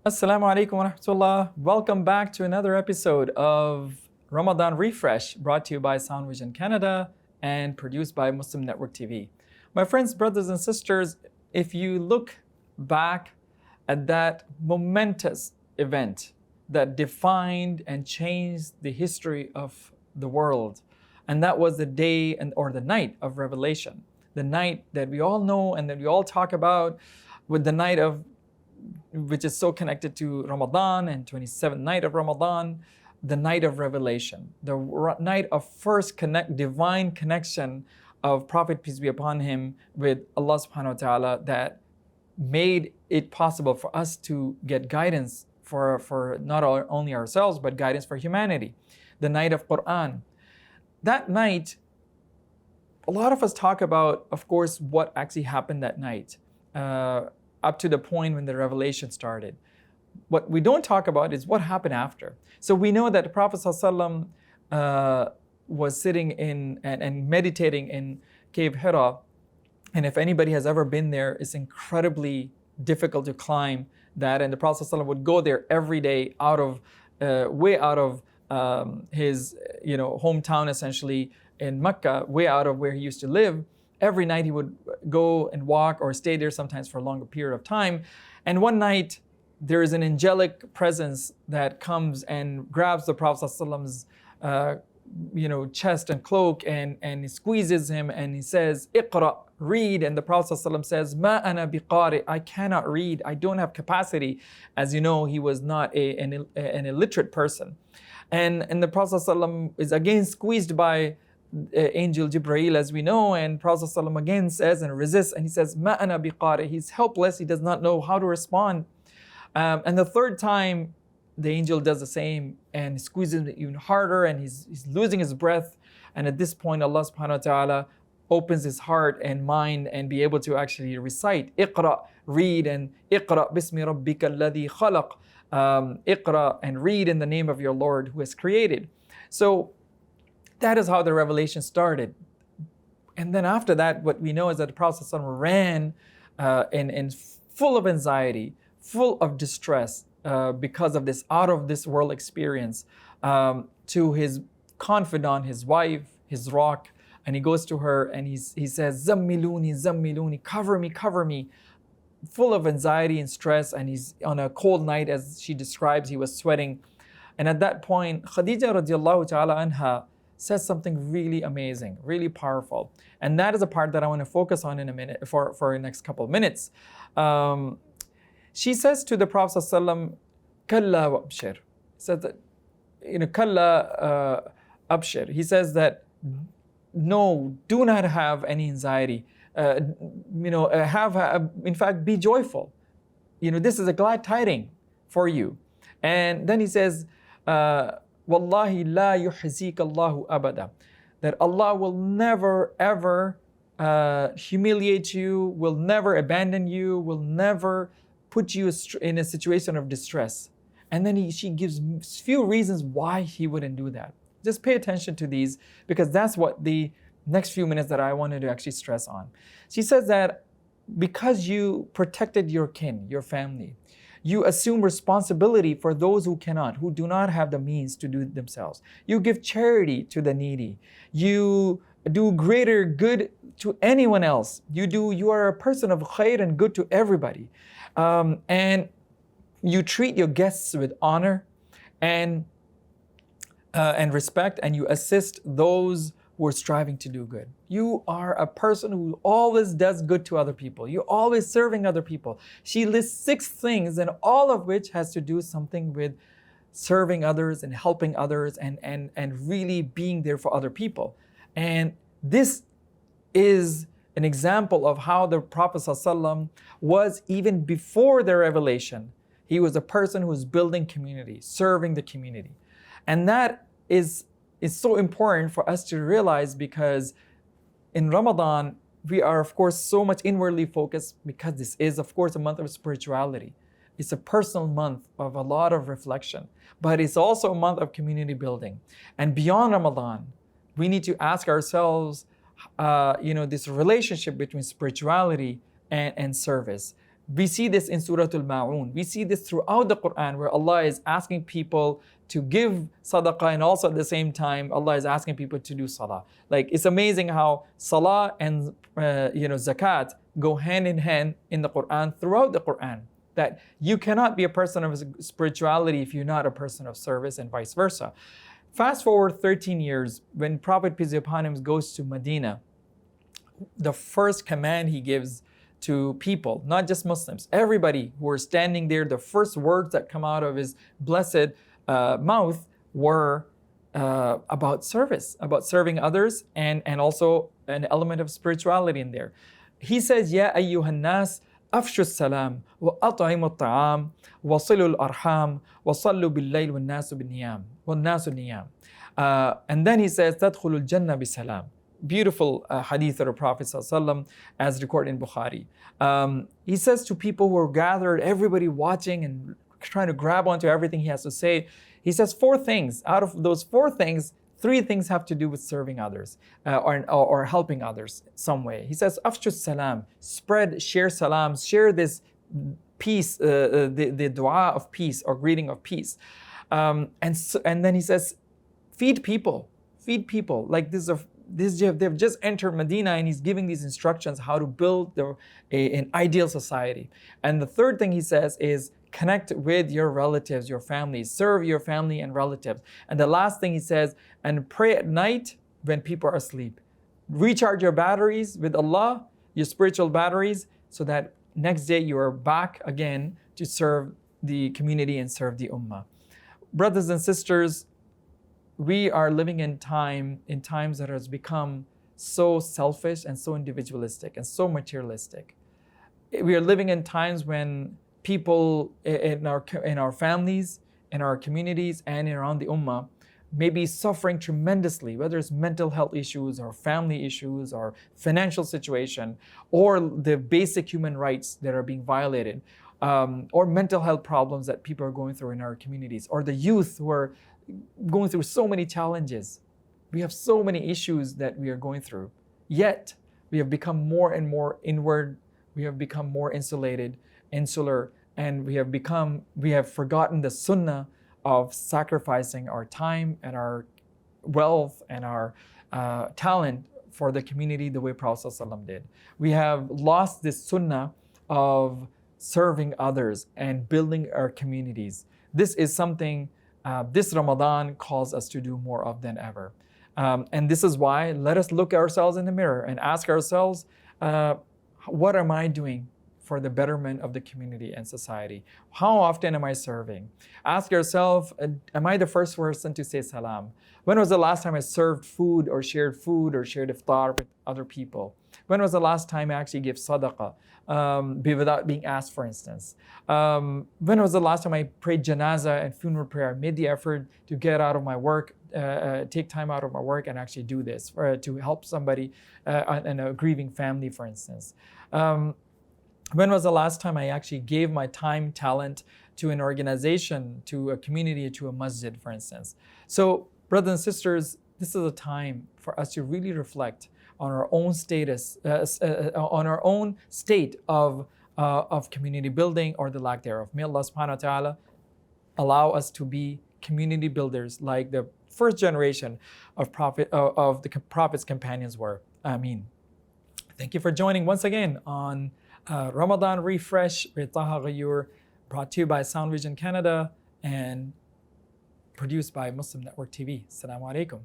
Assalamu alaikum wa rahmatullah. Welcome back to another episode of Ramadan Refresh, brought to you by Sound Vision Canada and produced by Muslim Network TV. My friends, brothers, and sisters, if you look back at that momentous event that defined and changed the history of the world, and that was the day or the night of revelation, the night that we all know and that we all talk about, with the night of which is so connected to Ramadan and 27th night of Ramadan, the night of revelation, the night of first divine connection of Prophet, peace be upon him, with Allah subhanahu wa ta'ala, that made it possible for us to get guidance for not only ourselves, but guidance for humanity. The night of Quran. That night, a lot of us talk about, of course, what actually happened that night. Up to the point when the revelation started. What we don't talk about is what happened after. So we know that the Prophet ﷺ was sitting in and meditating in Cave Hira. And if anybody has ever been there, it's incredibly difficult to climb that. And the Prophet ﷺ would go there every day way out of his hometown, essentially in Mecca, way out of where he used to live. Every night he would go and walk or stay there, sometimes for a longer period of time. And one night there is an angelic presence that comes and grabs the Prophet ﷺ's chest and cloak and he squeezes him and he says, "Iqra, read." And the Prophet ﷺ says, "Ma ana biqari, I cannot read. I don't have capacity." As you know, he was not an illiterate person. And the Prophet ﷺ is again squeezed by Angel Jibreel, as we know, and Prophet ﷺ again says and resists, and he says, "Ma ana biqari." He's helpless, he does not know how to respond. And the third time, the angel does the same and squeezes him even harder, and he's losing his breath. And at this point, Allah subhanahu wa ta'ala opens his heart and mind and be able to actually recite, "Iqra," read, and "Iqra bismi rabbika alladhi khalaq." Iqra, and read in the name of your Lord who has created. So that is how the revelation started. And then after that, what we know is that the Prophet ﷺ ran in full of anxiety, full of distress because of this out of this world experience to his confidant, his wife, his rock. And he goes to her and he says, "Zammiluni, zammiluni, cover me, cover me." Full of anxiety and stress, and he's on a cold night, as she describes, he was sweating. And at that point, Khadija radiallahu ta'ala anha says something really amazing, really powerful. And that is a part that I want to focus on in a minute, for the next couple of minutes. She says to the Prophet ﷺ, "Kalla wa abshir." Says that, kalla abshir. He says that, no, do not have any anxiety. In fact, be joyful. This is a glad tiding for you. And then he says, "Wallahi la yuhzik Allahu abada," that Allah will never ever humiliate you, will never abandon you, will never put you in a situation of distress. And then she gives few reasons why he wouldn't do that. Just pay attention to these, because that's what the next few minutes that I wanted to actually stress on. She says that because you protected your kin, your family, you assume responsibility for those who cannot, who do not have the means to do it themselves. You give charity to the needy. You do greater good to anyone else. You are a person of khair and good to everybody. And you treat your guests with honor and respect, and you assist those who are striving to do good. You are a person who always does good to other people. You're always serving other people. She lists 6 things, and all of which has to do something with serving others and helping others and really being there for other people. And this is an example of how the Prophet ﷺ was even before the revelation. He was a person who was building community, serving the community. And that is so important for us to realize, because in Ramadan, we are, of course, so much inwardly focused, because this is, of course, a month of spirituality. It's a personal month of a lot of reflection, but it's also a month of community building. And beyond Ramadan, we need to ask ourselves, this relationship between spirituality and service. We see this in Surah Al-Ma'un. We see this throughout the Quran, where Allah is asking people to give sadaqah, and also at the same time, Allah is asking people to do salah. Like, it's amazing how salah and zakat go hand in hand in the Quran, throughout the Quran. That you cannot be a person of spirituality if you're not a person of service, and vice versa. Fast forward 13 years, when Prophet peace be upon him goes to Medina, the first command he gives to people, not just Muslims, everybody who are standing there, the first words that come out of his blessed mouth were about service, about serving others, and also an element of spirituality in there. He says, Ya ayyuhan nas, afshu salam, wa at'imu ta'am, wa silu al-arham, wa sallu bil-layl wal-nasu niyam. And then he says, tadkhulul jannah bi-salam. Beautiful hadith of the Prophet ﷺ, as recorded in Bukhari. He says to people who are gathered, everybody watching and trying to grab onto everything he has to say, he says 4 things. Out of those 4 things, 3 things have to do with serving others or helping others some way. He says, afshu salam, share salam, share this peace, the dua of peace or greeting of peace. And then he says, feed people. Like they've just entered Medina, and he's giving these instructions how to build an ideal society. And the third thing he says is connect with your relatives, your family, serve your family and relatives. And the last thing he says, and pray at night when people are asleep. Recharge your batteries with Allah, your spiritual batteries, so that next day you are back again to serve the community and serve the ummah. Brothers and sisters, we are living in times that has become so selfish and so individualistic and so materialistic. We are living in times when people in our families, in our communities, and around the ummah may be suffering tremendously, whether it's mental health issues or family issues or financial situation, or the basic human rights that are being violated, or mental health problems that people are going through in our communities, or the youth who are going through so many challenges. We have so many issues that we are going through. Yet, we have become more and more inward. We have become more insular, and we have forgotten the sunnah of sacrificing our time and our wealth and our talent for the community the way Prophet ﷺ did. We have lost this sunnah of serving others and building our communities. This is something this Ramadan calls us to do more of than ever. And this is why let us look at ourselves in the mirror and ask ourselves, what am I doing for the betterment of the community and society? How often am I serving? Ask yourself, am I the first person to say salam? When was the last time I served food or shared iftar with other people? When was the last time I actually gave sadaqah without being asked, for instance? When was the last time I prayed janazah and funeral prayer, made the effort to get out of my work, take time out of my work and actually do this to help somebody in a grieving family, for instance? When was the last time I actually gave my time, talent to an organization, to a community, to a masjid, for instance? So, brothers and sisters, this is a time for us to really reflect on our own status, on our own state of community building or the lack thereof. May Allah subhanahu wa ta'ala allow us to be community builders like the first generation of the Prophet's companions were. Ameen. Thank you for joining once again on Ramadan Refresh with Taha Ghayyur, brought to you by Sound Vision Canada and produced by Muslim Network TV. Assalamu alaikum.